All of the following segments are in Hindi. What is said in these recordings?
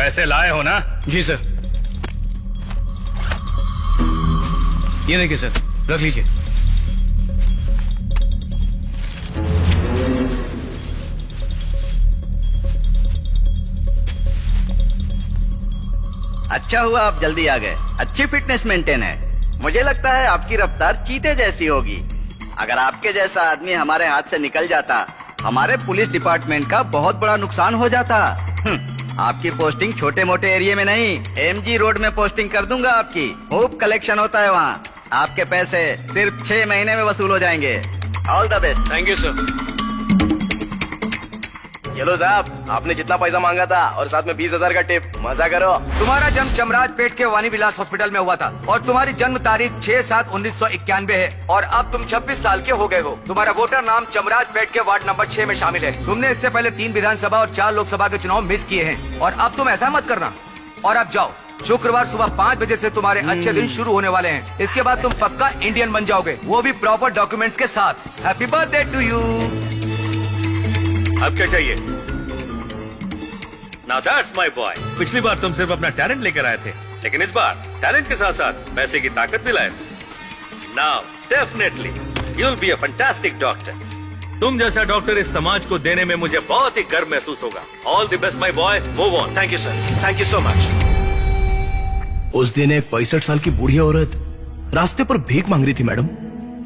पैसे लाए हो ना? जी सर। ये देखिए सर, रख लीजिए। अच्छा हुआ आप जल्दी आ गए। अच्छी फिटनेस मेंटेन है। मुझे लगता है आपकी रफ्तार चीते जैसी होगी। अगर आपके जैसा आदमी हमारे हाथ से निकल जाता, हमारे पुलिस डिपार्टमेंट का बहुत बड़ा नुकसान हो जाता। आपकी पोस्टिंग छोटे मोटे एरिया में नहीं, एमजी रोड में पोस्टिंग कर दूंगा आपकी। खूब कलेक्शन होता है वहाँ। आपके पैसे सिर्फ 6 महीने में वसूल हो जाएंगे। All the best. Thank you sir. ये लो साहब, आपने जितना पैसा मांगा था और साथ में 20,000 का टिप। मजा करो। तुम्हारा जन्म चमराजपेट के वानी विलास हॉस्पिटल में हुआ था और तुम्हारी जन्म तारीख 6/7/1991 है और अब तुम 26 साल के हो गए हो। तुम्हारा वोटर नाम चमराजपेट के वार्ड नंबर 6 में शामिल है। तुमने इससे पहले 3 विधानसभा और 4 लोकसभा के चुनाव मिस किए हैं और अब तुम ऐसा मत करना। और अब जाओ, शुक्रवार सुबह 5 बजे से तुम्हारे अच्छे दिन शुरू होने वाले हैं। इसके बाद तुम पक्का इंडियन बन जाओगे, वो भी प्रॉपर डॉक्यूमेंट्स के साथ। Happy birthday to you. अब क्या चाहिए? Now that's my boy. पिछली बार तुम सिर्फ अपना टैलेंट लेकर आए थे, लेकिन इस बार टैलेंट के साथ साथ पैसे की ताकत भी लाए। Now definitely you'll be a fantastic doctor. तुम जैसा डॉक्टर इस समाज को देने में मुझे बहुत ही गर्व महसूस होगा। All the best my boy. Move on. Thank you sir, thank you so much. उस दिन एक 65 साल की बूढ़ी औरत रास्ते पर भीख मांग रही थी मैडम।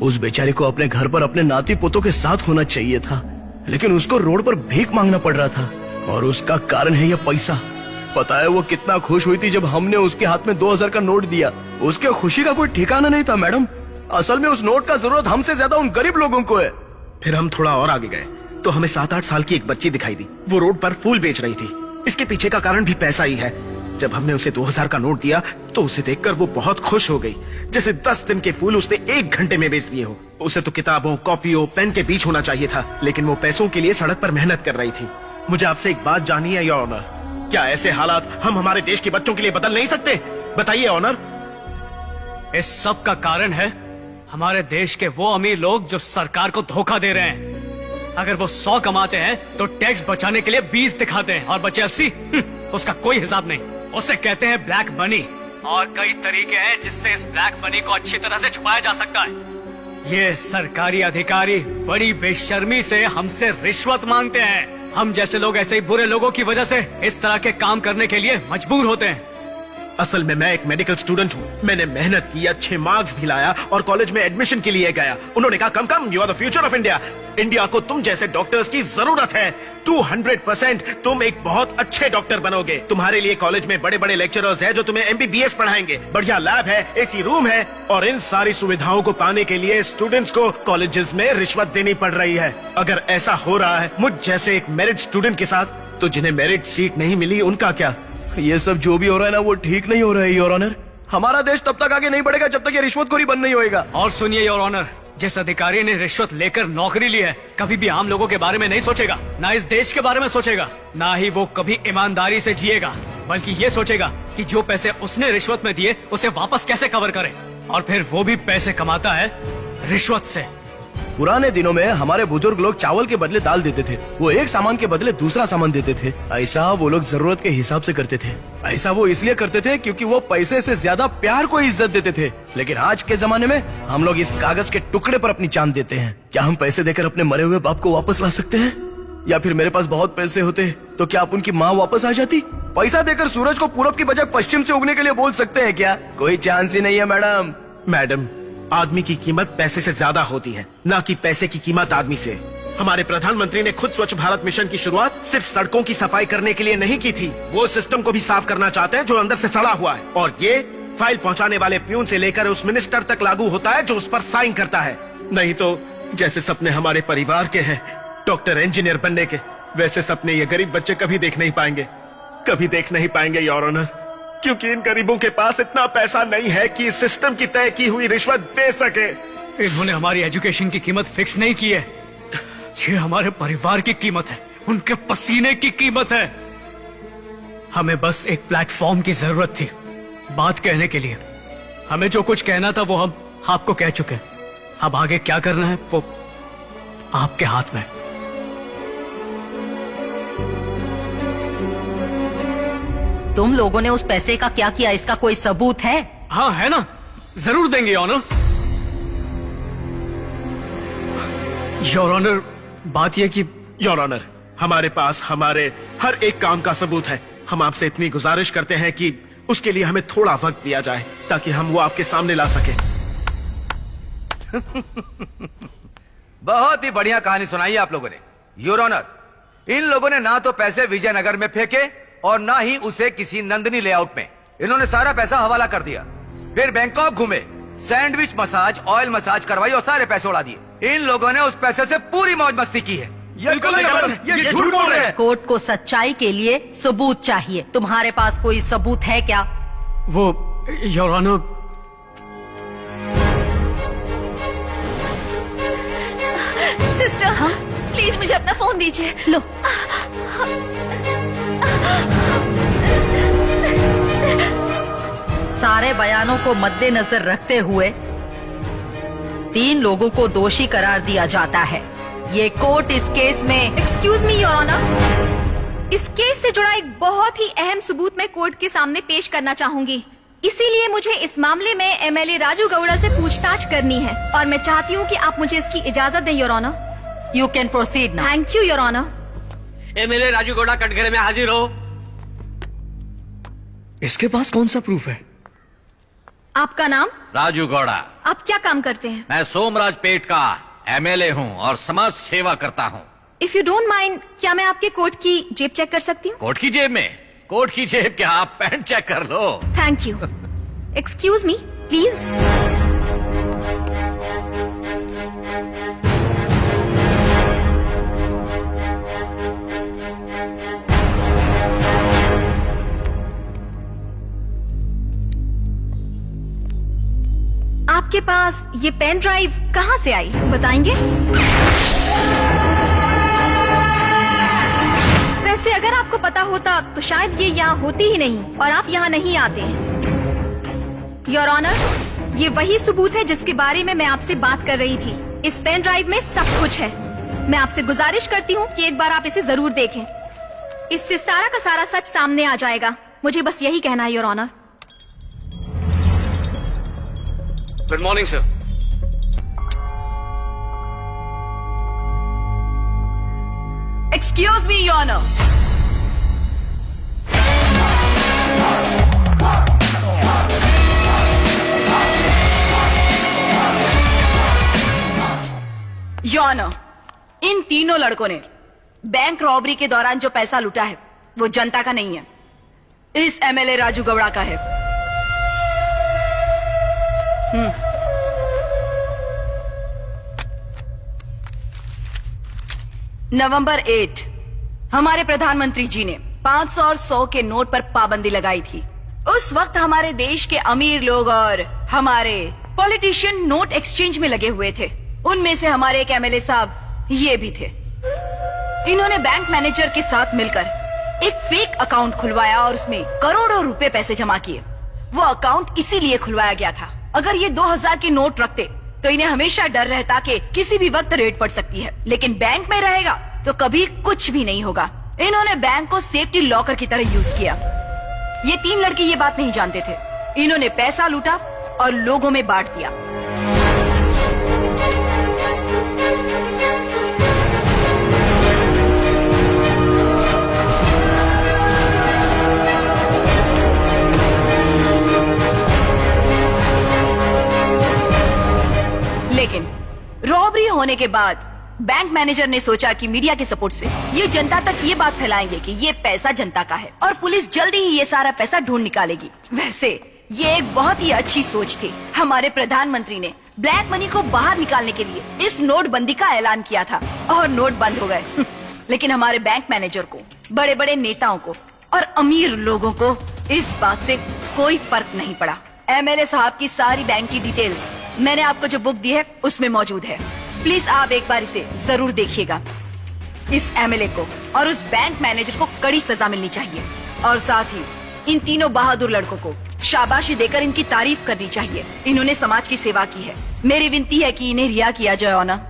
उस बेचारे को अपने घर पर अपने नाती पोतों के साथ होना चाहिए था, लेकिन उसको रोड पर भीख मांगना पड़ रहा था और उसका कारण है यह पैसा। पता है वो कितना खुश हुई थी जब हमने उसके हाथ में 2000 का नोट दिया। उसके खुशी का कोई ठिकाना नहीं था मैडम। असल में उस नोट का जरूरत हमसे ज्यादा उन गरीब लोगों को है। फिर हम थोड़ा और आगे गए तो हमें 7-8 साल की एक बच्ची दिखाई दी। वो रोड पर फूल बेच रही थी। इसके पीछे का कारण भी पैसा ही है। जब हमने उसे 2000 का नोट दिया तो उसे देखकर वो बहुत खुश हो गई, जैसे 10 दिन के फूल उसने 1 घंटे में बेच दिए हो। उसे तो किताबों, कॉपियों, पेन के बीच होना चाहिए था, लेकिन वो पैसों के लिए सड़क पर मेहनत कर रही थी। मुझे आपसे एक बात जाननी है योर ऑनर, क्या ऐसे हालात हम हमारे देश के बच्चों के लिए बदल नहीं सकते? बताइए ऑनर। इस सब का कारण है हमारे देश के वो अमीर लोग जो सरकार को धोखा दे रहे हैं। अगर वो 100 कमाते हैं तो टैक्स बचाने के लिए 20 दिखाते हैं और बचे 80। उसका कोई हिसाब नहीं। उसे कहते हैं ब्लैक मनी और कई तरीके हैं जिससे इस ब्लैक मनी को अच्छी तरह से छुपाया जा सकता है। ये सरकारी अधिकारी बड़ी बेशर्मी से हमसे रिश्वत मांगते हैं। हम जैसे लोग ऐसे ही बुरे लोगों की वजह से इस तरह के काम करने के लिए मजबूर होते हैं। असल में मैं एक मेडिकल स्टूडेंट हूँ। मैंने मेहनत की, अच्छे मार्क्स भी लाया और कॉलेज में एडमिशन के लिए गया। उन्होंने कहा come come, you are the future of India. India को तुम जैसे डॉक्टर्स की जरूरत है। 200% तुम एक बहुत अच्छे डॉक्टर बनोगे। तुम्हारे लिए कॉलेज में बड़े बड़े लेक्चरर्स हैं जो तुम्हें MBBS पढ़ाएंगे। बढ़िया लैब है, AC रूम है और इन सारी सुविधाओं को पाने के लिए स्टूडेंट्स को कॉलेजेस में रिश्वत देनी पड़ रही है। अगर ऐसा हो रहा है मुझ जैसे एक मेरिट स्टूडेंट के साथ, तो जिन्हें मेरिट सीट नहीं मिली उनका क्या? ये सब जो भी हो रहा है ना वो ठीक नहीं हो रहा है योर ऑनर। हमारा देश तब तक आगे नहीं बढ़ेगा जब तक ये रिश्वतखोरी बंद नहीं होएगा। और सुनिए योर ऑनर, जिस अधिकारी ने रिश्वत लेकर नौकरी ली है कभी भी आम लोगों के बारे में नहीं सोचेगा, ना इस देश के बारे में सोचेगा, ना ही वो कभी ईमानदारी से जिएगा, बल्कि ये सोचेगा कि जो पैसे उसने रिश्वत में दिए उसे वापस कैसे कवर करे। और फिर वो भी पैसे कमाता है रिश्वत से। पुराने दिनों में हमारे बुजुर्ग लोग चावल के बदले दाल देते थे, वो एक सामान के बदले दूसरा सामान देते थे। ऐसा वो लोग जरूरत के हिसाब से करते थे। ऐसा वो इसलिए करते थे क्योंकि वो पैसे से ज्यादा प्यार को इज्जत देते थे। लेकिन आज के जमाने में हम लोग इस कागज के टुकड़े पर अपनी जान देते हैं। क्या हम पैसे देकर अपने मरे हुए बाप को वापस ला सकते हैं? या फिर मेरे पास बहुत पैसे होते तो क्या आप उनकी माँ वापस आ जाती? पैसा देकर सूरज को पूरब की बजाय पश्चिम से उगने के लिए बोल सकते हैं क्या? कोई चांस ही नहीं है मैडम। मैडम, आदमी की कीमत पैसे से ज्यादा होती है, ना कि पैसे की कीमत आदमी से। हमारे प्रधानमंत्री ने खुद स्वच्छ भारत मिशन की शुरुआत सिर्फ सड़कों की सफाई करने के लिए नहीं की थी। वो सिस्टम को भी साफ करना चाहते हैं जो अंदर से सड़ा हुआ है। और ये फाइल पहुंचाने वाले प्यून से लेकर उस मिनिस्टर तक लागू होता है जो उस पर साइन करता है। नहीं तो जैसे सपने हमारे परिवार के हैं डॉक्टर, इंजीनियर बनने के, वैसे सपने ये गरीब बच्चे कभी देख नहीं पाएंगे, कभी देख नहीं पाएंगे योर ऑनर। क्योंकि इन गरीबों के पास इतना पैसा नहीं है कि इस सिस्टम की तय की हुई रिश्वत दे सके। इन्होंने हमारी एजुकेशन की कीमत फिक्स नहीं की है। ये हमारे परिवार की कीमत है, उनके पसीने की कीमत है। हमें बस एक प्लेटफॉर्म की जरूरत थी बात कहने के लिए। हमें जो कुछ कहना था वो हम आपको कह चुके हैं। अब आगे क्या करना है वो आपके हाथ में। तुम लोगों ने उस पैसे का क्या किया, इसका कोई सबूत है? हाँ है ना, जरूर देंगे ऑनर। योर ऑनर, बात यह कि योर ऑनर, हमारे पास हमारे हर एक काम का सबूत है। हम आपसे इतनी गुजारिश करते हैं कि उसके लिए हमें थोड़ा वक्त दिया जाए ताकि हम वो आपके सामने ला सके। बहुत ही बढ़िया कहानी सुनाई आप लोगों ने। योर ऑनर, इन लोगों ने ना तो पैसे विजयनगर में फेंके और ना ही उसे किसी नंदनी लेआउट में। इन्होंने सारा पैसा हवाला कर दिया, फिर बैंकॉक घूमे, सैंडविच मसाज, ऑयल मसाज करवाई और सारे पैसे उड़ा दिए। इन लोगों ने उस पैसे से पूरी मौज मस्ती की है। ये झूठ बोल रहे हैं। कोर्ट को सच्चाई के लिए सबूत चाहिए। तुम्हारे पास कोई सबूत है क्या? वो योर ऑनर, सिस्टर, हाँ? प्लीज मुझे अपना फोन दीजिए। लो। सारे बयानों को मद्देनजर रखते हुए 3 लोगों को दोषी करार दिया जाता है। ये कोर्ट इस केस में एक्सक्यूज मी योर ऑनर, इस केस से जुड़ा एक बहुत ही अहम सबूत मैं कोर्ट के सामने पेश करना चाहूंगी। इसीलिए मुझे इस मामले में एमएलए राजू गौड़ा से पूछताछ करनी है और मैं चाहती हूँ कि आप मुझे इसकी इजाजत दें your honour. You can proceed now. Thank you your honour. MLA Raju Gowda कटघरे में हाजिर हो। इसके पास कौन सा प्रूफ है? आपका नाम? राजू गौड़ा। आप क्या काम करते हैं? मैं सोमराज पेट का एमएलए हूँ और समाज सेवा करता हूँ। इफ यू डोंट माइंड, क्या मैं आपके कोट की जेब चेक कर सकती हूँ? कोट की जेब में? कोट की जेब क्या, आप पैंट चेक कर लो। Thank you. Excuse me please. आपके पास ये पेन ड्राइव कहाँ से आई, बताएंगे? वैसे अगर आपको पता होता तो शायद ये यहाँ होती ही नहीं और आप यहाँ नहीं आते। योर ऑनर, ये वही सबूत है जिसके बारे में मैं आपसे बात कर रही थी। इस पेन ड्राइव में सब कुछ है। मैं आपसे गुजारिश करती हूँ कि एक बार आप इसे जरूर देखें। इससे सारा का सारा सच सामने आ जाएगा। मुझे बस यही कहना है your honour. Good morning sir. Excuse me your honour. Your honour, इन तीनों लड़कों ने बैंक रॉबरी के दौरान जो पैसा लूटा है वो जनता का नहीं है, इस एमएलए राजू गौड़ा का है। नवंबर 8 हमारे प्रधानमंत्री जी ने 500 और 100 के नोट पर पाबंदी लगाई थी। उस वक्त हमारे देश के अमीर लोग और हमारे पॉलिटिशियन नोट एक्सचेंज में लगे हुए थे। उनमें से हमारे एक एमएलए साहब ये भी थे। इन्होंने बैंक मैनेजर के साथ मिलकर एक फेक अकाउंट खुलवाया और उसमें करोड़ों रुपए पैसे जमा किए। वो अकाउंट इसीलिए खुलवाया गया था, अगर ये 2000 के नोट रखते तो इन्हें हमेशा डर रहता कि किसी भी वक्त रेड पड़ सकती है, लेकिन बैंक में रहेगा तो कभी कुछ भी नहीं होगा। इन्होंने बैंक को सेफ्टी लॉकर की तरह यूज किया। ये 3 लड़के ये बात नहीं जानते थे। इन्होंने पैसा लूटा और लोगों में बांट दिया। लेकिन रॉबरी होने के बाद बैंक मैनेजर ने सोचा कि मीडिया के सपोर्ट से ये जनता तक ये बात फैलाएंगे कि ये पैसा जनता का है और पुलिस जल्दी ही ये सारा पैसा ढूंढ निकालेगी। वैसे ये एक बहुत ही अच्छी सोच थी। हमारे प्रधानमंत्री ने ब्लैक मनी को बाहर निकालने के लिए इस नोटबंदी का ऐलान किया था और नोट बंद हो गए। लेकिन हमारे बैंक मैनेजर को, बड़े बड़े नेताओं को और अमीर लोगों को इस बात से कोई फर्क नहीं पड़ा। एमएलए साहब की सारी बैंक की डिटेल्स मैंने आपको जो बुक दी है उसमें मौजूद है। प्लीज आप एक बार इसे जरूर देखिएगा। इस एमएलए को और उस बैंक मैनेजर को कड़ी सजा मिलनी चाहिए और साथ ही इन तीनों बहादुर लड़कों को शाबाशी देकर इनकी तारीफ करनी चाहिए। इन्होंने समाज की सेवा की है। मेरी विनती है कि इन्हें रिहा किया जाए ऑनर।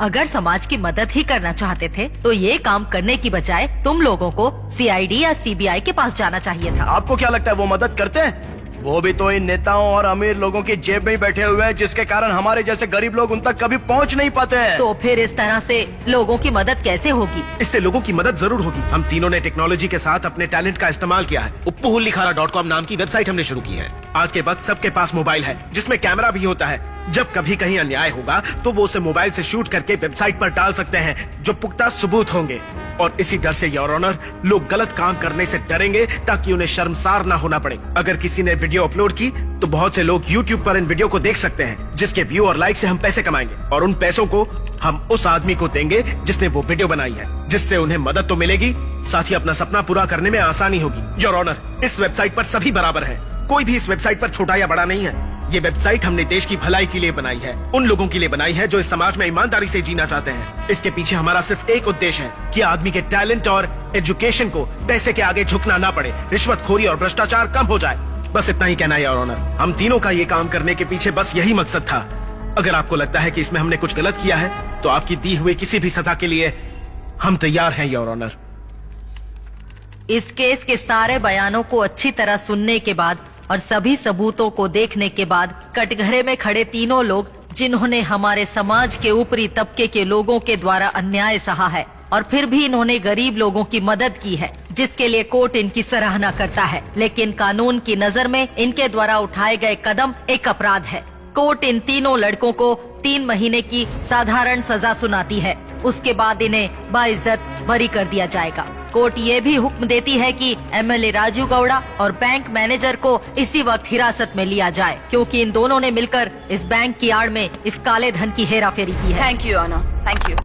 अगर समाज की मदद ही करना चाहते थे तो ये काम करने की बजाय तुम लोगों को सीआईडी या सीबीआई के पास जाना चाहिए था। आपको क्या लगता है वो मदद करते हैं? वो भी तो इन नेताओं और अमीर लोगों की जेब में ही बैठे हुए हैं, जिसके कारण हमारे जैसे गरीब लोग उन तक कभी पहुंच नहीं पाते हैं। तो फिर इस तरह से लोगों की मदद कैसे होगी? इससे लोगों की मदद जरूर होगी। हम तीनों ने टेक्नोलॉजी के साथ अपने टैलेंट का इस्तेमाल किया है। uppuhullikhara.com नाम की वेबसाइट हमने शुरू की है। आज के वक्त सबके पास मोबाइल है, जिसमें कैमरा भी होता है। जब कभी कहीं अन्याय होगा तो वो उसे मोबाइल से शूट करके वेबसाइट पर डाल सकते हैं, जो पुख्ता सबूत होंगे। और इसी डर से योर ऑनर, लोग गलत काम करने से डरेंगे ताकि उन्हें शर्मसार ना होना पड़े। अगर किसी ने वीडियो अपलोड की तो बहुत से लोग YouTube पर इन वीडियो को देख सकते हैं, जिसके व्यू और लाइक से हम पैसे कमाएंगे और उन पैसों को हम उस आदमी को देंगे जिसने वो वीडियो बनाई है, जिससे उन्हें मदद तो मिलेगी, साथ ही अपना सपना पूरा करने में आसानी होगी। योर ऑनर, इस वेबसाइट पर सभी बराबर हैं। कोई भी इस वेबसाइट पर छोटा या बड़ा नहीं है। ये वेबसाइट हमने देश की भलाई के लिए बनाई है, उन लोगों के लिए बनाई है जो इस समाज में ईमानदारी से जीना चाहते हैं। इसके पीछे हमारा सिर्फ एक उद्देश्य है कि आदमी के टैलेंट और एजुकेशन को पैसे के आगे झुकना ना पड़े, रिश्वतखोरी और भ्रष्टाचार कम हो जाए। बस इतना ही कहना है योर ऑनर। हम तीनों का ये काम करने के पीछे बस यही मकसद था। अगर आपको लगता है कि इसमें हमने कुछ गलत किया है तो आपकी दी हुई किसी भी सजा के लिए हम तैयार हैं योर ऑनर। इस केस के सारे बयानों को अच्छी तरह सुनने के बाद और सभी सबूतों को देखने के बाद कटघरे में खड़े तीनों लोग, जिन्होंने हमारे समाज के ऊपरी तबके के लोगों के द्वारा अन्याय सहा है और फिर भी इन्होंने गरीब लोगों की मदद की है, जिसके लिए कोर्ट इनकी सराहना करता है, लेकिन कानून की नजर में इनके द्वारा उठाए गए कदम एक अपराध है। कोर्ट इन तीनों लड़कों को 3 महीने की साधारण सजा सुनाती है। उसके बाद इन्हें बाइज्जत बरी कर दिया जाएगा। कोर्ट ये भी हुक्म देती है कि एमएलए राजू गौड़ा और बैंक मैनेजर को इसी वक्त हिरासत में लिया जाए, क्योंकि इन दोनों ने मिलकर इस बैंक की आड़ में इस काले धन की हेराफेरी की है। Thank you honour, thank you.